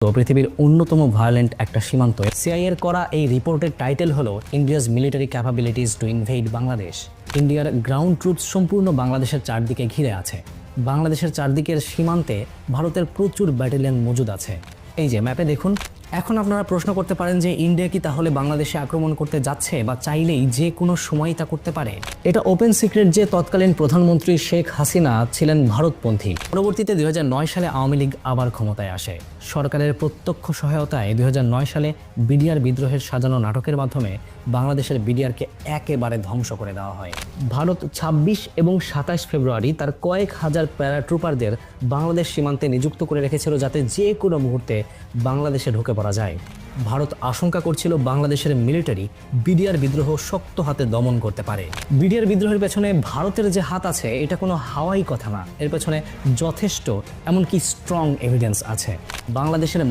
পৃথিবীর অন্যতম ভায়োলেন্ট একটা সীমান্ত। সিআইএ এর করা এই রিপোর্টের টাইটেল হলো India's military capabilities to invade Bangladesh. ইন্ডিয়ার গ্রাউন্ড ট্রুপস সম্পূর্ণ বাংলাদেশের চারদিকে ঘিরে আছে। বাংলাদেশের চারদিকের সীমান্তে ভারতের প্রচুর ব্যাটালিয়ন মজুদ আছে। এই যে ম্যাপে দেখুন। এখন আপনারা প্রশ্ন করতে পারেন যে ইন্ডিয়া কি তাহলে বাংলাদেশে আক্রমণ করতে যাচ্ছে, বা চাইলেই যে কোনো সময় তা করতে পারে? এটা ওপেন সিক্রেট যে তৎকালীন প্রধানমন্ত্রী শেখ হাসিনা ছিলেন ভারতপন্থী। পরবর্তীতে 2009 সালে আওয়ামী লীগ আবার ক্ষমতায় আসে। সরকারের প্রত্যক্ষ সহায়তায় 2009 সালে বিডিআর বিদ্রোহের সাজানো নাটকের মাধ্যমে বাংলাদেশের বিডিআরকে একেবারে ধ্বংস করে দেওয়া হয়। ভারত 26 এবং 27 ফেব্রুয়ারি তার কয়েক হাজার প্যারাট্রুপারদের বাংলাদেশ সীমান্তে নিযুক্ত করে রেখেছিল, যাতে যে কোনো মুহূর্তে বাংলাদেশে ঢুকে পড়া যায়। ভারত আশঙ্কা করছিল বাংলাদেশের মিলিটারি বিডিআর বিদ্রোহ শক্ত হাতে দমন করতে পারে। বিডিআর বিদ্রোহের পেছনে ভারতের যে হাত আছে এটা কোনো হাওয়াই কথা না, এর পেছনে যথেষ্ট এমনকি স্ট্রং এভিডেন্স আছে। বাংলাদেশের